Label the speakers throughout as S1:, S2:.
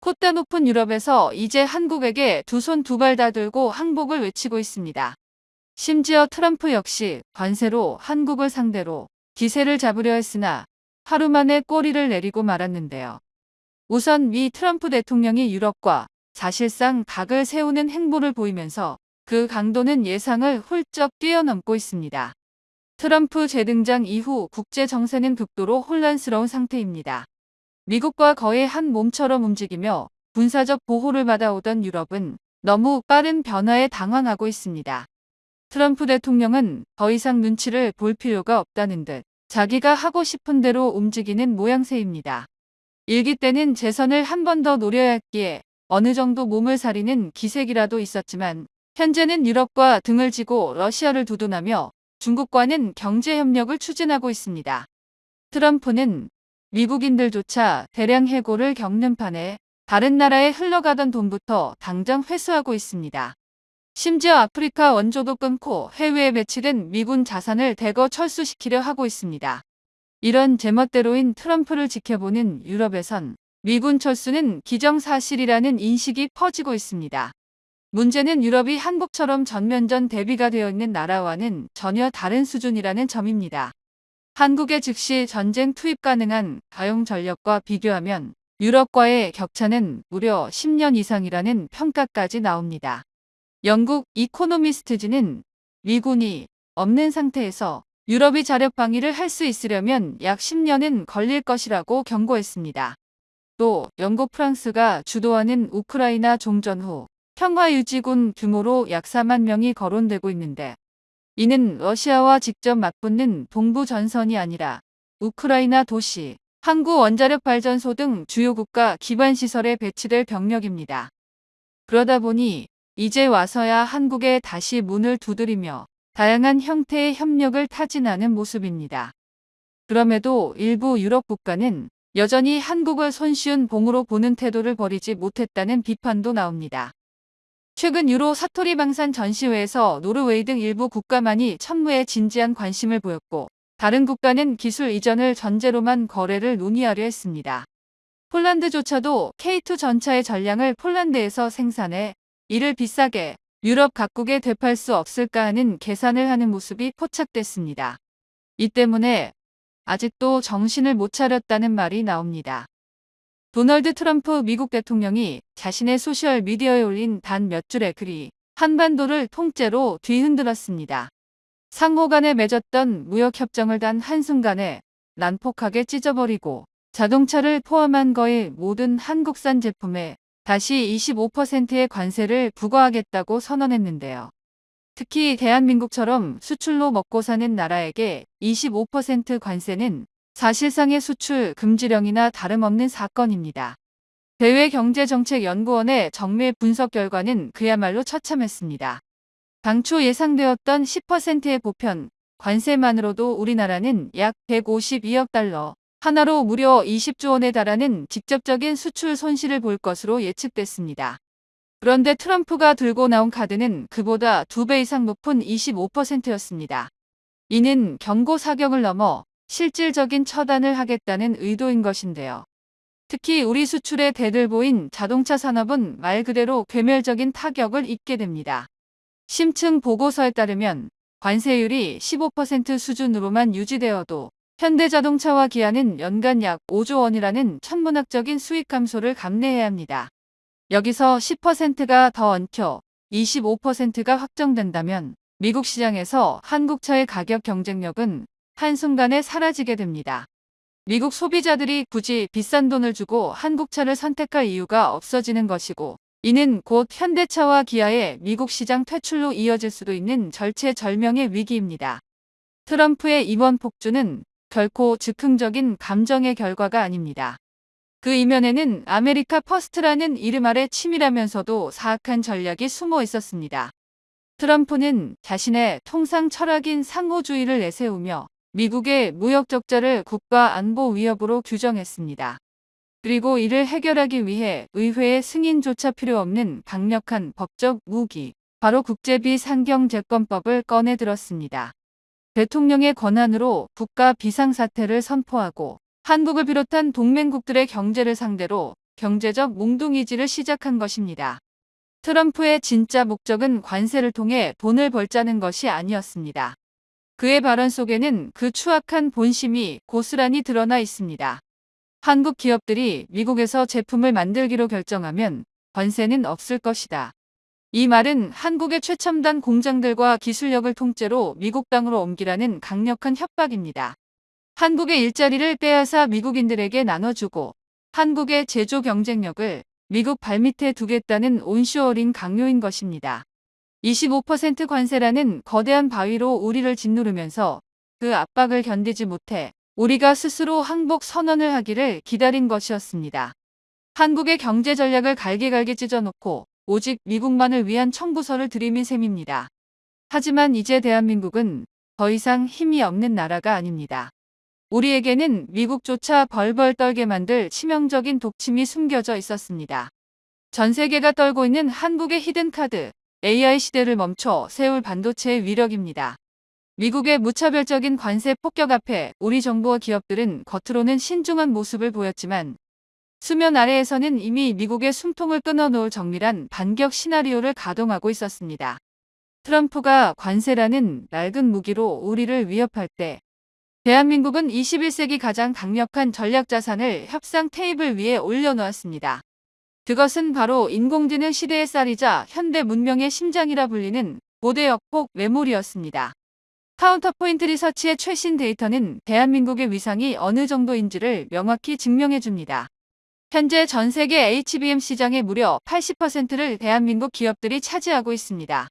S1: 꽃대 높은 유럽에서 이제 한국에게 두 손 두 발 다 들고 항복을 외치고 있습니다. 심지어 트럼프 역시 관세로 한국을 상대로 기세를 잡으려 했으나 하루 만에 꼬리를 내리고 말았는데요. 우선 미 트럼프 대통령이 유럽과 사실상 각을 세우는 행보를 보이면서 그 강도는 예상을 훌쩍 뛰어넘고 있습니다. 트럼프 재등장 이후 국제 정세는 극도로 혼란스러운 상태입니다. 미국과 거의 한 몸처럼 움직이며 군사적 보호를 받아오던 유럽은 너무 빠른 변화에 당황하고 있습니다. 트럼프 대통령은 더 이상 눈치를 볼 필요가 없다는 듯 자기가 하고 싶은 대로 움직이는 모양새입니다. 일기 때는 재선을 한 번 더 노려야 했기에 어느 정도 몸을 사리는 기색이라도 있었지만 현재는 유럽과 등을 지고 러시아를 두둔하며 중국과는 경제협력을 추진하고 있습니다. 트럼프는 미국인들조차 대량 해고를 겪는 판에 다른 나라에 흘러가던 돈부터 당장 회수하고 있습니다. 심지어 아프리카 원조도 끊고 해외에 배치된 미군 자산을 대거 철수시키려 하고 있습니다. 이런 제멋대로인 트럼프를 지켜보는 유럽에선 미군 철수는 기정사실이라는 인식이 퍼지고 있습니다. 문제는 유럽이 한국처럼 전면전 대비가 되어 있는 나라와는 전혀 다른 수준이라는 점입니다. 한국의 즉시 전쟁 투입 가능한 가용 전력과 비교하면 유럽과의 격차는 무려 10년 이상이라는 평가까지 나옵니다. 영국 이코노미스트지는 미군이 없는 상태에서 유럽이 자력 방위를 할 수 있으려면 약 10년은 걸릴 것이라고 경고했습니다. 또 영국 프랑스가 주도하는 우크라이나 종전 후 평화유지군 규모로 약 4만 명이 거론되고 있는데 이는 러시아와 직접 맞붙는 동부 전선이 아니라 우크라이나 도시, 항구 원자력 발전소 등 주요 국가 기반 시설에 배치될 병력입니다. 그러다 보니 이제 와서야 한국에 다시 문을 두드리며 다양한 형태의 협력을 타진하는 모습입니다. 그럼에도 일부 유럽 국가는 여전히 한국을 손쉬운 봉으로 보는 태도를 버리지 못했다는 비판도 나옵니다. 최근 유로 사토리 방산 전시회에서 노르웨이 등 일부 국가만이 천무에 진지한 관심을 보였고 다른 국가는 기술 이전을 전제로만 거래를 논의하려 했습니다. 폴란드조차도 K2 전차의 전량을 폴란드에서 생산해 이를 비싸게 유럽 각국에 되팔 수 없을까 하는 계산을 하는 모습이 포착됐습니다. 이 때문에 아직도 정신을 못 차렸다는 말이 나옵니다. 도널드 트럼프 미국 대통령이 자신의 소셜 미디어에 올린 단 몇 줄의 글이 한반도를 통째로 뒤흔들었습니다. 상호 간에 맺었던 무역협정을 단 한순간에 난폭하게 찢어버리고 자동차를 포함한 거의 모든 한국산 제품에 다시 25%의 관세를 부과하겠다고 선언했는데요. 특히 대한민국처럼 수출로 먹고 사는 나라에게 25% 관세는 사실상의 수출 금지령이나 다름없는 사건입니다. 대외경제정책연구원의 정밀 분석 결과는 그야말로 처참했습니다. 당초 예상되었던 10%의 보편 관세만으로도 우리나라는 약 152억 달러, 하나로 무려 20조 원에 달하는 직접적인 수출 손실을 볼 것으로 예측됐습니다. 그런데 트럼프가 들고 나온 카드는 그보다 2배 이상 높은 25%였습니다. 이는 경고 사격을 넘어 실질적인 처단을 하겠다는 의도인 것인데요. 특히 우리 수출의 대들보인 자동차 산업은 말 그대로 괴멸적인 타격을 입게 됩니다. 심층 보고서에 따르면 관세율이 15% 수준으로만 유지되어도 현대자동차와 기아는 연간 약 5조 원이라는 천문학적인 수익 감소를 감내해야 합니다. 여기서 10%가 더 얹혀 25%가 확정된다면 미국 시장에서 한국차의 가격 경쟁력은 한순간에 사라지게 됩니다. 미국 소비자들이 굳이 비싼 돈을 주고 한국차를 선택할 이유가 없어지는 것이고 이는 곧 현대차와 기아의 미국 시장 퇴출로 이어질 수도 있는 절체절명의 위기입니다. 트럼프의 이번 폭주는 결코 즉흥적인 감정의 결과가 아닙니다. 그 이면에는 아메리카 퍼스트라는 이름 아래 치밀하면서도 사악한 전략이 숨어 있었습니다. 트럼프는 자신의 통상 철학인 상호주의를 내세우며 미국의 무역 적자를 국가 안보 위협으로 규정했습니다. 그리고 이를 해결하기 위해 의회의 승인조차 필요 없는 강력한 법적 무기, 바로 국제비상경제권법을 꺼내들었습니다. 대통령의 권한으로 국가 비상사태를 선포하고 한국을 비롯한 동맹국들의 경제를 상대로 경제적 몽둥이질을 시작한 것입니다. 트럼프의 진짜 목적은 관세를 통해 돈을 벌자는 것이 아니었습니다. 그의 발언 속에는 그 추악한 본심이 고스란히 드러나 있습니다. 한국 기업들이 미국에서 제품을 만들기로 결정하면 관세는 없을 것이다. 이 말은 한국의 최첨단 공장들과 기술력을 통째로 미국 땅으로 옮기라는 강력한 협박입니다. 한국의 일자리를 빼앗아 미국인들에게 나눠주고 한국의 제조 경쟁력을 미국 발밑에 두겠다는 온쇼어링 강요인 것입니다. 25% 관세라는 거대한 바위로 우리를 짓누르면서 그 압박을 견디지 못해 우리가 스스로 항복 선언을 하기를 기다린 것이었습니다. 한국의 경제 전략을 갈기갈기 찢어놓고 오직 미국만을 위한 청부서를 들이민 셈입니다. 하지만 이제 대한민국은 더 이상 힘이 없는 나라가 아닙니다. 우리에게는 미국조차 벌벌 떨게 만들 치명적인 독침이 숨겨져 있었습니다. 전 세계가 떨고 있는 한국의 히든카드, AI 시대를 멈춰 세울 반도체의 위력입니다. 미국의 무차별적인 관세 폭격 앞에 우리 정부와 기업들은 겉으로는 신중한 모습을 보였지만 수면 아래에서는 이미 미국의 숨통을 끊어놓을 정밀한 반격 시나리오를 가동하고 있었습니다. 트럼프가 관세라는 낡은 무기로 우리를 위협할 때 대한민국은 21세기 가장 강력한 전략자산을 협상 테이블 위에 올려놓았습니다. 그것은 바로 인공지능 시대의 쌀이자 현대 문명의 심장이라 불리는 고대 역폭 메모리였습니다. 카운터포인트 리서치의 최신 데이터는 대한민국의 위상이 어느 정도인지를 명확히 증명해줍니다. 현재 전 세계 HBM 시장의 무려 80%를 대한민국 기업들이 차지하고 있습니다.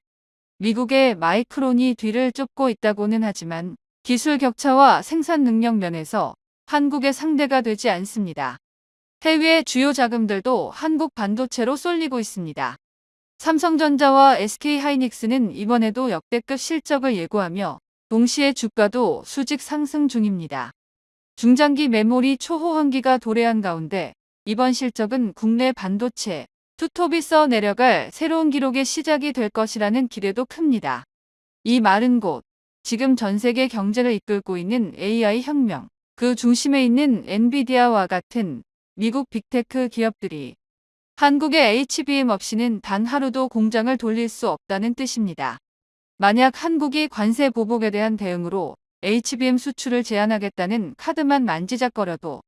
S1: 미국의 마이크론이 뒤를 쫓고 있다고는 하지만 기술 격차와 생산 능력 면에서 한국의 상대가 되지 않습니다. 해외 주요 자금들도 한국 반도체로 쏠리고 있습니다. 삼성전자와 SK하이닉스는 이번에도 역대급 실적을 예고하며 동시에 주가도 수직 상승 중입니다. 중장기 메모리 초호황기가 도래한 가운데 이번 실적은 국내 반도체 투톱이 써 내려갈 새로운 기록의 시작이 될 것이라는 기대도 큽니다. 이 말은 곧 지금 전 세계 경제를 이끌고 있는 AI 혁명, 그 중심에 있는 엔비디아와 같은 미국 빅테크 기업들이 한국의 HBM 없이는 단 하루도 공장을 돌릴 수 없다는 뜻입니다. 만약 한국이 관세 보복에 대한 대응으로 HBM 수출을 제한하겠다는 카드만 만지작거려도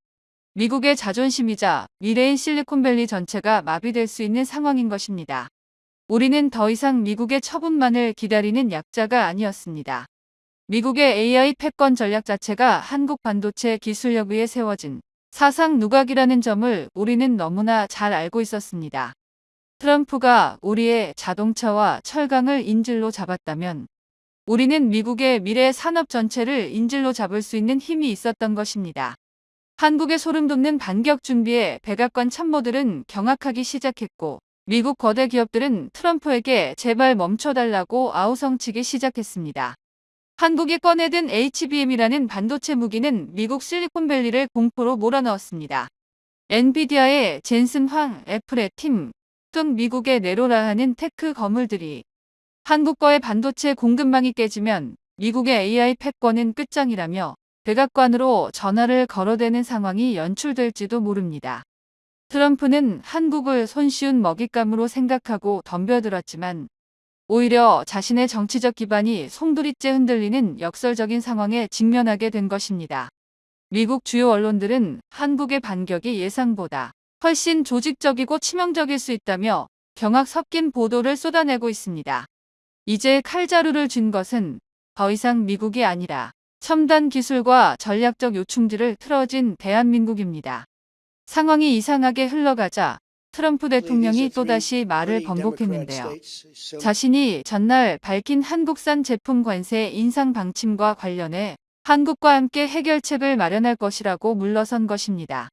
S1: 미국의 자존심이자 미래인 실리콘밸리 전체가 마비될 수 있는 상황인 것입니다. 우리는 더 이상 미국의 처분만을 기다리는 약자가 아니었습니다. 미국의 AI 패권 전략 자체가 한국 반도체 기술력 위에 세워진 사상 누각이라는 점을 우리는 너무나 잘 알고 있었습니다. 트럼프가 우리의 자동차와 철강을 인질로 잡았다면 우리는 미국의 미래 산업 전체를 인질로 잡을 수 있는 힘이 있었던 것입니다. 한국의 소름 돋는 반격 준비에 백악관 참모들은 경악하기 시작했고 미국 거대 기업들은 트럼프에게 제발 멈춰달라고 아우성치기 시작했습니다. 한국이 꺼내든 HBM이라는 반도체 무기는 미국 실리콘밸리를 공포로 몰아넣었습니다. 엔비디아의 젠슨 황, 애플의 팀 등 미국의 네로라 하는 테크 거물들이 한국과의 반도체 공급망이 깨지면 미국의 AI 패권은 끝장이라며 백악관으로 전화를 걸어대는 상황이 연출될지도 모릅니다. 트럼프는 한국을 손쉬운 먹잇감으로 생각하고 덤벼들었지만 오히려 자신의 정치적 기반이 송두리째 흔들리는 역설적인 상황에 직면하게 된 것입니다. 미국 주요 언론들은 한국의 반격이 예상보다 훨씬 조직적이고 치명적일 수 있다며 경악 섞인 보도를 쏟아내고 있습니다. 이제 칼자루를 쥔 것은 더 이상 미국이 아니라 첨단 기술과 전략적 요충지를 틀어진 대한민국입니다. 상황이 이상하게 흘러가자 트럼프 대통령이 또다시 말을 번복했는데요. 자신이 전날 밝힌 한국산 제품 관세 인상 방침과 관련해 한국과 함께 해결책을 마련할 것이라고 물러선 것입니다.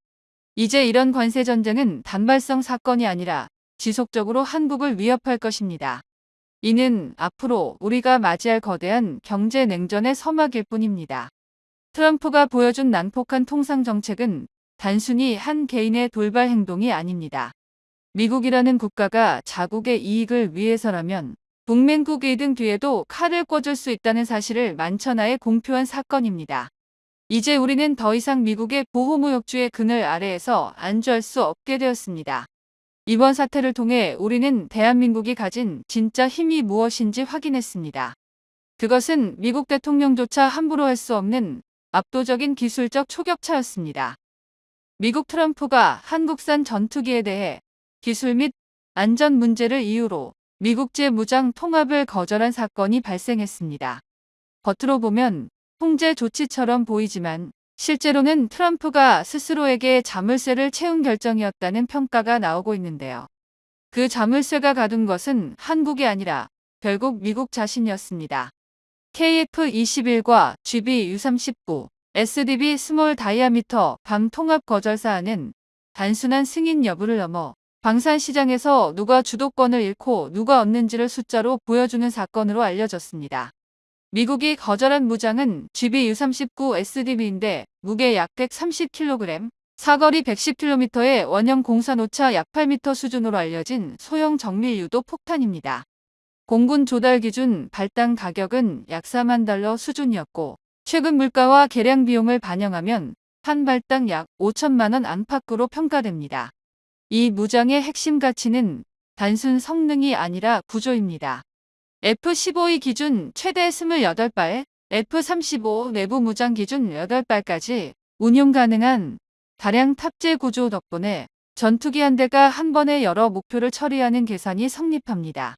S1: 이제 이런 관세 전쟁은 단발성 사건이 아니라 지속적으로 한국을 위협할 것입니다. 이는 앞으로 우리가 맞이할 거대한 경제 냉전의 서막일 뿐입니다. 트럼프가 보여준 난폭한 통상 정책은 단순히 한 개인의 돌발 행동이 아닙니다. 미국이라는 국가가 자국의 이익을 위해서라면 동맹국 2등 뒤에도 칼을 꽂을 수 있다는 사실을 만천하에 공표한 사건입니다. 이제 우리는 더 이상 미국의 보호무역주의 그늘 아래에서 안주할 수 없게 되었습니다. 이번 사태를 통해 우리는 대한민국이 가진 진짜 힘이 무엇인지 확인했습니다. 그것은 미국 대통령조차 함부로 할 수 없는 압도적인 기술적 초격차였습니다. 미국 트럼프가 한국산 전투기에 대해 기술 및 안전 문제를 이유로 미국제 무장 통합을 거절한 사건이 발생했습니다. 겉으로 보면 통제 조치처럼 보이지만 실제로는 트럼프가 스스로에게 자물쇠를 채운 결정이었다는 평가가 나오고 있는데요. 그 자물쇠가 가둔 것은 한국이 아니라 결국 미국 자신이었습니다. KF-21과 GBU-39, SDB 스몰 다이아미터 밤 통합 거절 사안은 단순한 승인 여부를 넘어 방산 시장에서 누가 주도권을 잃고 누가 얻는지를 숫자로 보여주는 사건으로 알려졌습니다. 미국이 거절한 무장은 GBU-39 SDB인데 무게 약 130kg, 사거리 110km의 원형 공산오차 약 8m 수준으로 알려진 소형 정밀 유도 폭탄입니다. 공군 조달 기준 발당 가격은 약 4만 달러 수준이었고 최근 물가와 개량 비용을 반영하면 한 발당 약 5천만 원 안팎으로 평가됩니다. 이 무장의 핵심 가치는 단순 성능이 아니라 구조입니다. F-15E 기준 최대 28발, F-35 내부 무장 기준 8발까지 운용 가능한 다량 탑재 구조 덕분에 전투기 한 대가 한 번에 여러 목표를 처리하는 계산이 성립합니다.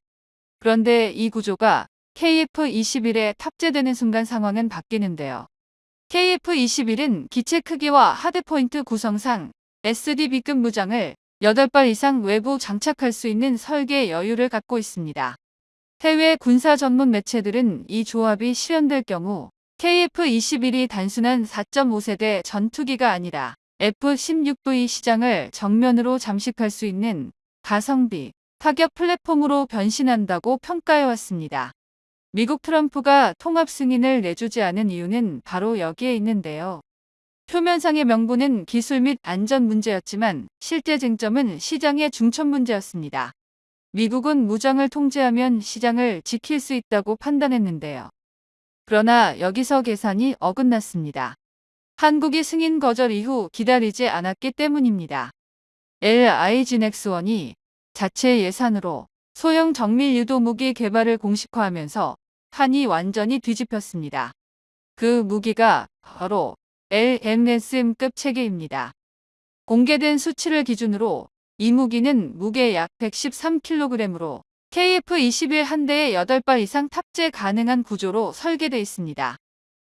S1: 그런데 이 구조가 KF-21에 탑재되는 순간 상황은 바뀌는데요. KF-21은 기체 크기와 하드포인트 구성상 SDB급 무장을 8발 이상 외부 장착할 수 있는 설계 여유를 갖고 있습니다. 해외 군사 전문 매체들은 이 조합이 실현될 경우 KF-21이 단순한 4.5세대 전투기가 아니라 F-16V 시장을 정면으로 잠식할 수 있는 가성비, 타격 플랫폼으로 변신한다고 평가해왔습니다. 미국 트럼프가 통합 승인을 내주지 않은 이유는 바로 여기에 있는데요. 표면상의 명분은 기술 및 안전 문제였지만 실제 쟁점은 시장의 중첩 문제였습니다. 미국은 무장을 통제하면 시장을 지킬 수 있다고 판단했는데요. 그러나 여기서 계산이 어긋났습니다. 한국이 승인 거절 이후 기다리지 않았기 때문입니다. LIGX1이 자체 예산으로 소형 정밀 유도 무기 개발을 공식화하면서 판이 완전히 뒤집혔습니다. 그 무기가 바로 LMSM급 체계입니다. 공개된 수치를 기준으로 이 무기는 무게 약 113kg으로 KF-21 한 대에 8발 이상 탑재 가능한 구조로 설계되어 있습니다.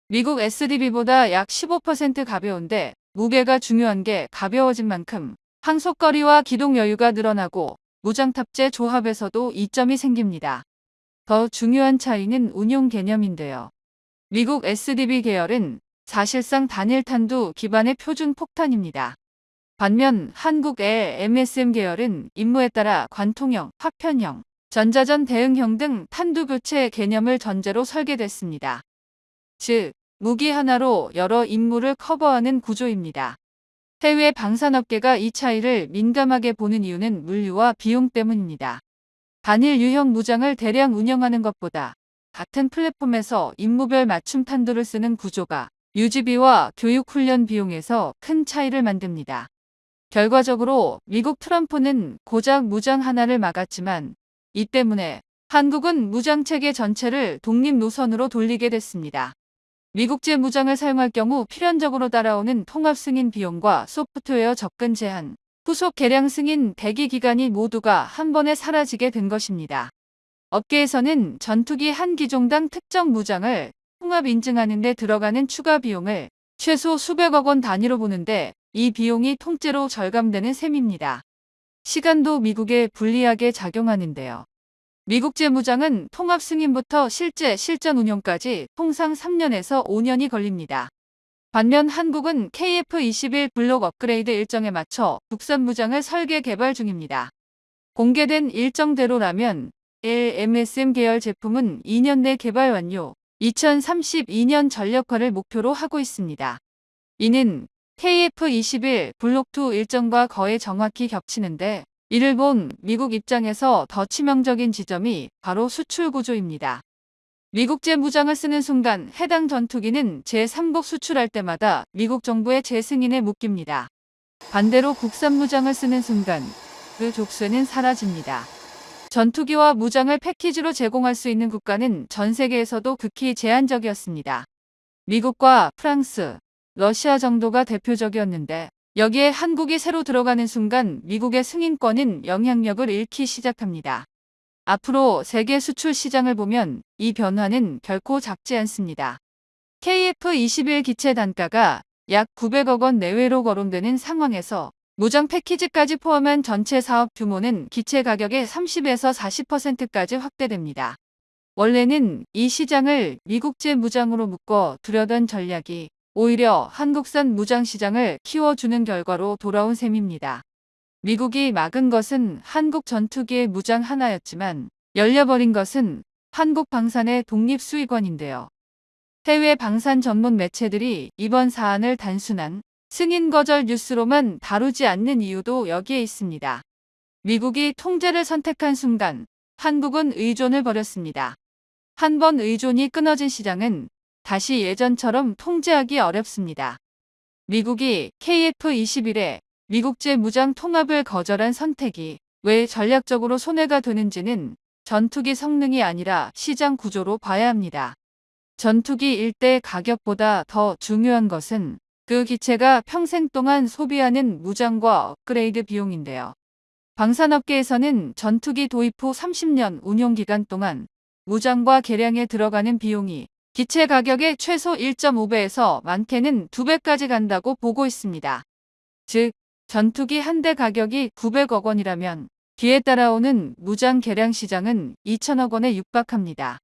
S1: 미국 SDB보다 약 15% 가벼운데 무게가 중요한 게 가벼워진 만큼 항속거리와 기동 여유가 늘어나고 무장 탑재 조합에서도 이점이 생깁니다. 더 중요한 차이는 운용 개념인데요. 미국 SDB 계열은 사실상 단일 탄두 기반의 표준 폭탄입니다. 반면 한국 LMSM 계열은 임무에 따라 관통형, 파편형, 전자전 대응형 등 탄두 교체 개념을 전제로 설계됐습니다. 즉, 무기 하나로 여러 임무를 커버하는 구조입니다. 해외 방산업계가 이 차이를 민감하게 보는 이유는 물류와 비용 때문입니다. 단일 유형 무장을 대량 운영하는 것보다 같은 플랫폼에서 임무별 맞춤 탄두를 쓰는 구조가 유지비와 교육훈련 비용에서 큰 차이를 만듭니다. 결과적으로 미국 트럼프는 고작 무장 하나를 막았지만 이 때문에 한국은 무장체계 전체를 독립 노선으로 돌리게 됐습니다. 미국제 무장을 사용할 경우 필연적으로 따라오는 통합 승인 비용과 소프트웨어 접근 제한, 후속 개량 승인 대기 기간이 모두가 한 번에 사라지게 된 것입니다. 업계에서는 전투기 한 기종당 특정 무장을 통합 인증하는 데 들어가는 추가 비용을 최소 수백억 원 단위로 보는데 이 비용이 통째로 절감되는 셈입니다. 시간도 미국에 불리하게 작용하는데요. 미국제 무장은 통합 승인부터 실제 실전 운용까지 통상 3년에서 5년이 걸립니다. 반면 한국은 KF-21 블록 업그레이드 일정에 맞춰 국산 무장을 설계 개발 중입니다. 공개된 일정대로라면 LMSM 계열 제품은 2년 내 개발 완료, 2032년 전력화를 목표로 하고 있습니다. 이는 KF-21 블록2 일정과 거의 정확히 겹치는데 이를 본 미국 입장에서 더 치명적인 지점이 바로 수출 구조입니다. 미국제 무장을 쓰는 순간 해당 전투기는 제3국 수출할 때마다 미국 정부의 재승인에 묶입니다. 반대로 국산 무장을 쓰는 순간 그 족쇄는 사라집니다. 전투기와 무장을 패키지로 제공할 수 있는 국가는 전 세계에서도 극히 제한적이었습니다. 미국과 프랑스, 러시아 정도가 대표적이었는데 여기에 한국이 새로 들어가는 순간 미국의 승인권은 영향력을 잃기 시작합니다. 앞으로 세계 수출 시장을 보면 이 변화는 결코 작지 않습니다. KF-21 기체 단가가 약 900억 원 내외로 거론되는 상황에서 무장 패키지까지 포함한 전체 사업 규모는 기체 가격의 30에서 40%까지 확대됩니다. 원래는 이 시장을 미국제 무장으로 묶어 두려던 전략이 오히려 한국산 무장 시장을 키워주는 결과로 돌아온 셈입니다. 미국이 막은 것은 한국 전투기의 무장 하나였지만 열려버린 것은 한국 방산의 독립수익원인데요. 해외 방산 전문 매체들이 이번 사안을 단순한 승인 거절 뉴스로만 다루지 않는 이유도 여기에 있습니다. 미국이 통제를 선택한 순간 한국은 의존을 벌였습니다. 한 번 의존이 끊어진 시장은 다시 예전처럼 통제하기 어렵습니다. 미국이 KF-21에 미국제 무장 통합을 거절한 선택이 왜 전략적으로 손해가 되는지는 전투기 성능이 아니라 시장 구조로 봐야 합니다. 전투기 일대 가격보다 더 중요한 것은 그 기체가 평생 동안 소비하는 무장과 업그레이드 비용인데요. 방산업계에서는 전투기 도입 후 30년 운용 기간 동안 무장과 개량에 들어가는 비용이 기체 가격의 최소 1.5배에서 많게는 2배까지 간다고 보고 있습니다. 즉, 전투기 한 대 가격이 900억 원이라면 뒤에 따라오는 무장 개량 시장은 2천억 원에 육박합니다.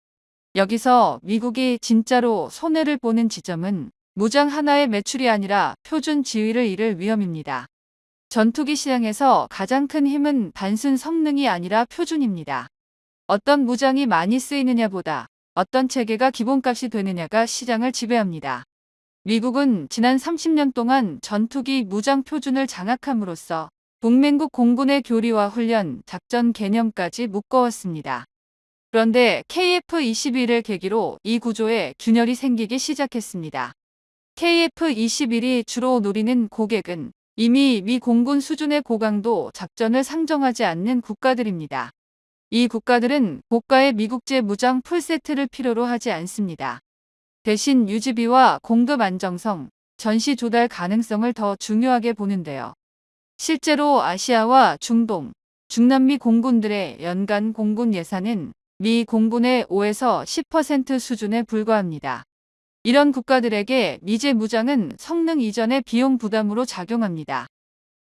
S1: 여기서 미국이 진짜로 손해를 보는 지점은 무장 하나의 매출이 아니라 표준 지위를 잃을 위험입니다. 전투기 시장에서 가장 큰 힘은 단순 성능이 아니라 표준입니다. 어떤 무장이 많이 쓰이느냐보다 어떤 체계가 기본값이 되느냐가 시장을 지배합니다. 미국은 지난 30년 동안 전투기 무장 표준을 장악함으로써 동맹국 공군의 교리와 훈련, 작전 개념까지 묶어왔습니다. 그런데 KF-21을 계기로 이 구조에 균열이 생기기 시작했습니다. KF-21이 주로 노리는 고객은 이미 미 공군 수준의 고강도 작전을 상정하지 않는 국가들입니다. 이 국가들은 고가의 미국제 무장 풀세트를 필요로 하지 않습니다. 대신 유지비와 공급 안정성, 전시 조달 가능성을 더 중요하게 보는데요. 실제로 아시아와 중동, 중남미 공군들의 연간 공군 예산은 미 공군의 5에서 10% 수준에 불과합니다. 이런 국가들에게 미제 무장은 성능 이전의 비용 부담으로 작용합니다.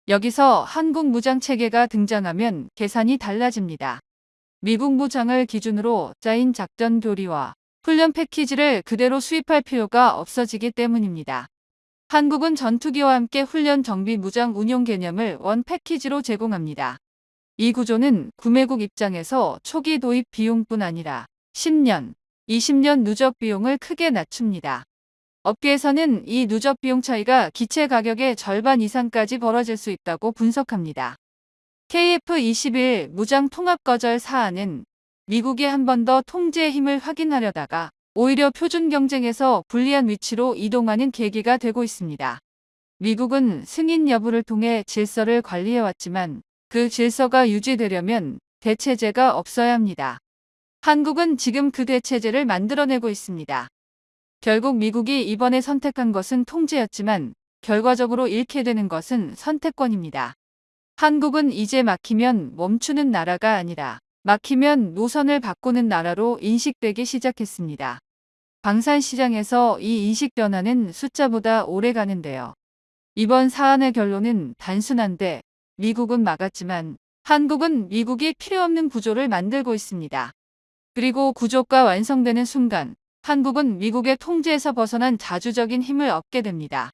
S1: 여기서 한국 무장 체계가 등장하면 계산이 달라집니다. 미국 무장을 기준으로 짜인 작전 교리와 훈련 패키지를 그대로 수입할 필요가 없어지기 때문입니다. 한국은 전투기와 함께 훈련 정비 무장 운용 개념을 원 패키지로 제공합니다. 이 구조는 구매국 입장에서 초기 도입 비용뿐 아니라 10년, 20년 누적 비용을 크게 낮춥니다. 업계에서는 이 누적 비용 차이가 기체 가격의 절반 이상까지 벌어질 수 있다고 분석합니다. KF-21 무장 통합 거절 사안은 미국이 한 번 더 통제의 힘을 확인하려다가 오히려 표준 경쟁에서 불리한 위치로 이동하는 계기가 되고 있습니다. 미국은 승인 여부를 통해 질서를 관리해왔지만 그 질서가 유지되려면 대체제가 없어야 합니다. 한국은 지금 그 대체제를 만들어내고 있습니다. 결국 미국이 이번에 선택한 것은 통제였지만 결과적으로 잃게 되는 것은 선택권입니다. 한국은 이제 막히면 멈추는 나라가 아니라 막히면 노선을 바꾸는 나라로 인식되기 시작했습니다. 방산 시장에서 이 인식 변화는 숫자보다 오래 가는데요. 이번 사안의 결론은 단순한데 미국은 막았지만 한국은 미국이 필요 없는 구조를 만들고 있습니다. 그리고 구조가 완성되는 순간 한국은 미국의 통제에서 벗어난 자주적인 힘을 얻게 됩니다.